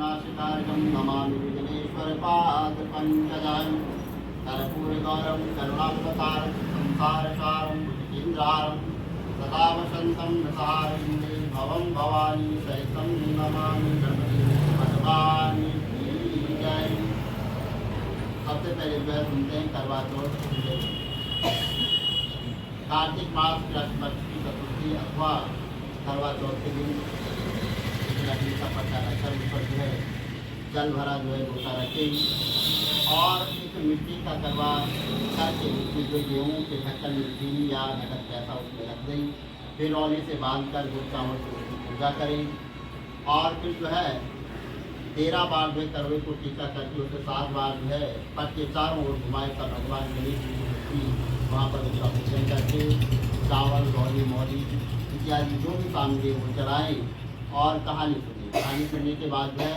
विनाशकारकं नमामि विघ्नेश्वरपादपङ्कजं कर्पूरगौरं करुणावतारं संसारसारं भुजगेन्द्रारं सदा वसन्तं नृहारिणे भवं भवानी सहितं नमामि गणपति भगवान की जय। सबसे पहले जो है सुनते हैं करवा चौथ। कार्तिक मास कृष्ण पक्ष की चतुर्थी अथवा करवा चौथ के दिन लकड़ी का पट्टा रखकर उस पर जो है जल भरा जो है गोता रखें और एक मिट्टी का करवा करके उसमें जो गेहूँ के ढक्कन मिट्टी या नकद पैसा उसमें रख दें। फिर औली से बांध कर गुड़ चावल से उसकी पूजा करें और फिर जो है 13 बार जो है करवे को टीका करके उसे 7 बार जो है पट के चारों ओर घुमाए तब भगवान गणेश जी की मूर्ति वहाँ पर उसका पूजन करके चावल गौरी मौली इत्यादि जो भी सामग्री वो चढ़ाएँ और कहानी सुनें। कहानी सुनने के बाद जो है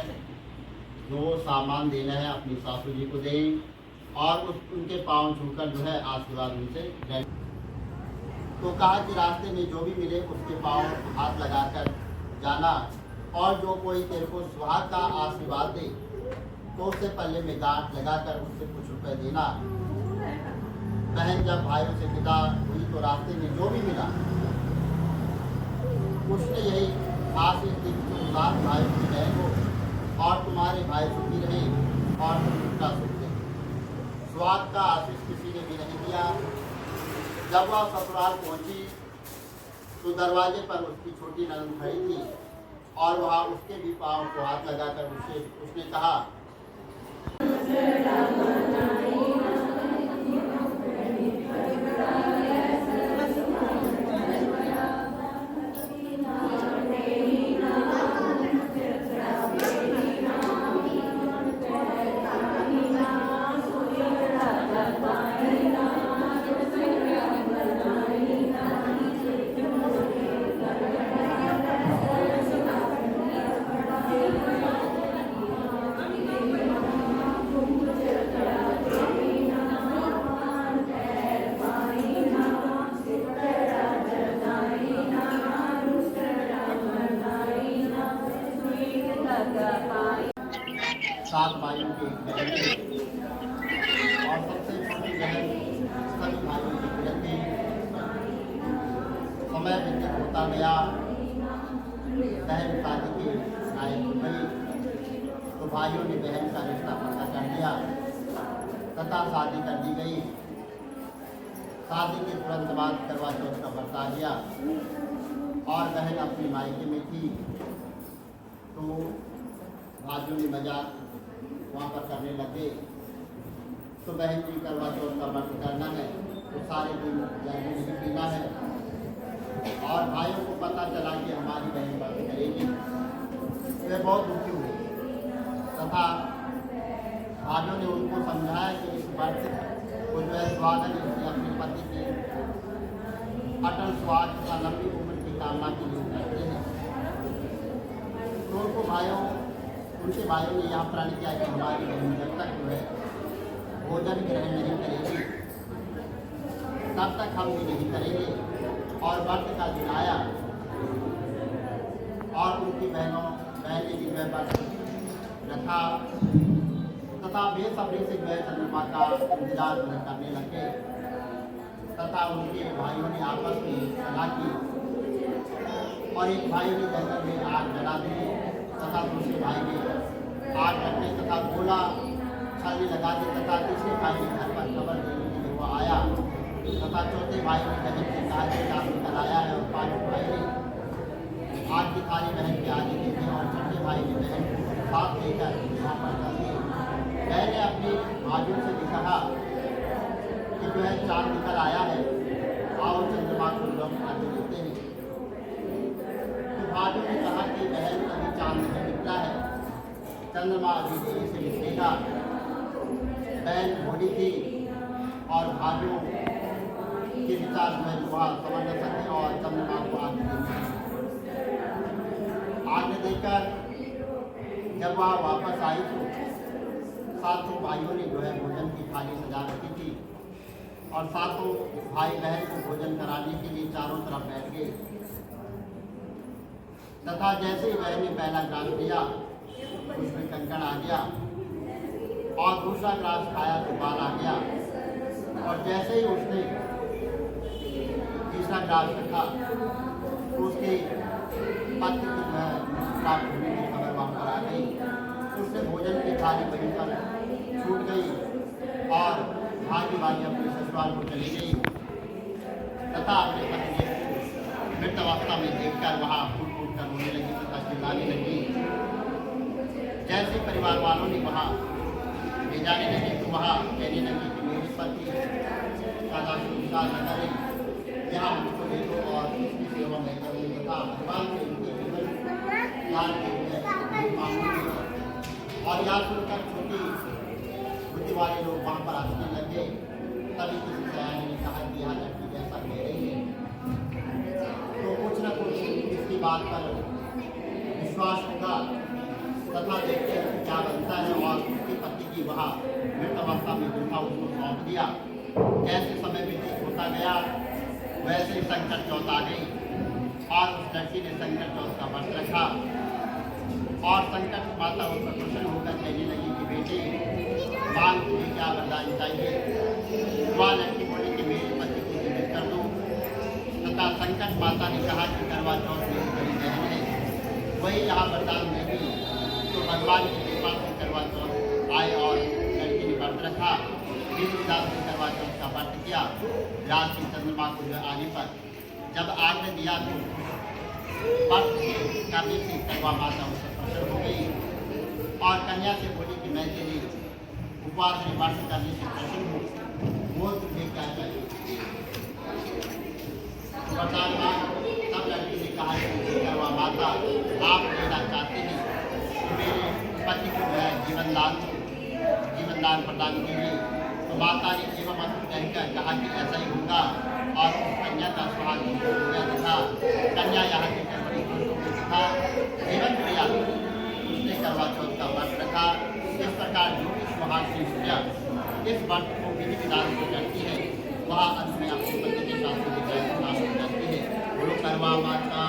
जो सामान देना है अपनी सासू जी को दें और उनके पाँव छूकर जो है आशीर्वाद उनसे लें। तो कहा कि रास्ते में जो भी मिले उसके पाँव हाथ लगाकर जाना और जो कोई तेरे को सुहाग का आशीर्वाद दे तो उससे पल्ले में गांठ लगाकर उससे कुछ रुपए देना। बहन जब भाइयों से विदा हुई तो रास्ते में जो भी मिला उसने यही आशीष दी कि भाइयों की बहन हो और तुम्हारे भाई सुखी रहें और तुम उनका सुख दें। स्वाद का आशीष किसी ने भी नहीं दिया। जब वह ससुराल पहुंची तो दरवाजे पर उसकी छोटी ननद खड़ी थी और वह उसके भी पाँव को हाथ लगाकर उसने कहा सात भाइयों के बहन और सबसे छोटी बहन सभी भाइयों की बहन थी। समय व्यतीत होता गया, बहन शादी के लायक हो गई तो भाइयों ने बहन का रिश्ता पक्का कर दिया तथा शादी कर दी गई। शादी के तुरंत बाद करवा चौथ का व्रत आ गया और बहन अपनी मायके में थी तो भाइयों ने मजाक वहाँ पर करने लगे। तो बहन जी करवा चौथ का व्रत करना है तो सारे दिन जल नहीं पीना है और भाइयों को पता चला कि हमारी बहन व्रत करेगी वे बहुत दुखी हुए तथा भाइयों ने उनको समझाया कि इस व्रत को जो है स्वागत इसलिए अपने पति की अटल स्वाद तथा लंबी उम्र की कामना के लिए करते हैं। तो उनको उनके भाइयों ने यहाँ प्रण किया कि हमारी बहन जब तक जो है भोजन ग्रहण नहीं करेगी तब तक हम भी नहीं करेंगे। और व्रत का दिन आया और उनकी बहने की जो है व्रत रखा तथा बेसब्री से जो है चंद्रमा का इंतजार करने लगे तथा उनके भाइयों ने आपस में सलाह की और एक भाई ने जंगल में आग जला दी तथा दूसरे भाई ने आग रखने तथा गोला छाली लगा दी तथा तीसरे भाई ने घर पर खबर देने के लिए वो आया तथा चौथे भाई ने बहन से कहा कि आग निकल आया है और पांचवें भाई ने आग की थाली बहन के आगे दी थी और छठे भाई ने बहन को साथ लेकर वहाँ पर चल दी। बहन ने अपनी भाइयों से भी कहा कि जो है चाँद निकल आया है आओ चंद्रमा को हम आगे लेते हैं। तो भाइयों ने कहा कि बहन अभी चाँद नहीं निकला है, चंद्रमा अभी देरी से निकलेगा। बहन भोली थी और भाइयों के विचार में वहाँ समझ न सके और चंद्रमा को आगे देकर जब वह वापस आई तो सातों भाइयों ने जो है भोजन की थाली सजा रखी थी और सातों भाई बहन को भोजन कराने के लिए चारों तरफ बैठ गए तथा जैसे ही बहन ने पहला ग्राम दिया उसमें कंकड़ आ गया और दूसरा ग्रास खाया तो बाल आ गया। और जैसे ही उसने तीसरा ग्रास रखा तो उसके पति की जो है प्राप्त होने की खबर वहाँ पर आ गई। उसने भोजन की थाली वहीं पर छूट गई और भागी भागी अपने ससुराल को चली गई तथा अपने पति को मृत अवस्था में देखकर वहाँ फूट फूट कर रोने लगी तथा चिल्लाने लगी। जैसे परिवार वालों ने वहाँ ले जाने लगे तो वहाँ कहने लगी कि मेरे पति का शुभसार न करें, यहाँ मुझको ले लो और उसकी सेवा मैं करूँ तथा भगवान से उनके जीवन ज्ञान के लिए मांगूंगी। और यह सुनकर छोटी बुद्धि वाले लोग वहाँ पर हंसने लगे। तभी किसी सयाने ने कहा कि यहाँ लड़की जैसा कह रही है तो कुछ न कुछ इसकी बात पर विश्वास होगा तथा देखते हैं क्या बनता है। और उसके पति की वहाँ मृत अवस्था में गुफा उसको सौंप दिया। जैसे समय व्यतीत होता गया वैसे ही संकट चौथ आ गई और उस लड़की ने संकट चौथ का व्रत रखा और संकट माता उस पर प्रसन्न होकर कहने लगी कि बेटे मांग तुझे क्या वरदान चाहिए। वह लड़की बोली कि मेरे पति को जीवित कर दो तथा संकट माता ने कहा कि करवा चौथ मेरी बड़ी बहन है वही यहाँ वरदान देगी। तो भगवान की कृपा से करवा चौथ आए और लड़की ने व्रत रखा। विधिविधान से करवा चौथ का व्रत किया। रात की चंद्रमा को जो आने पर जब आज्ञा दिया तो व्रत करने से करवा माता उससे प्रसन्न हो गई और कन्या से बोली कि मैं तेरी उपवास में व्रत करने से प्रसन्न हूँ, वो तुझे क्या चाहिए। तब लड़की ने कहा कि करवा माता आप लेना चाहते हैं तो मेरे पति को जो है जीवन दान प्रदान कीजिए। तो माता ने एवं मंत्र कहकर कहा कि ऐसा ही होगा और उस कन्या का सुहाग हो गया तथा कन्या यहाँ के बड़ी खुश हो गई तथा जीवन क्रिया उसने करवा चौथ का व्रत रखा। इस प्रकार जो भी सुहाग की स्त्रियाँ इस व्रत को विधि विधान से करती है वह अंत में अपने पति के साथ जाती है। बोलो करवा माता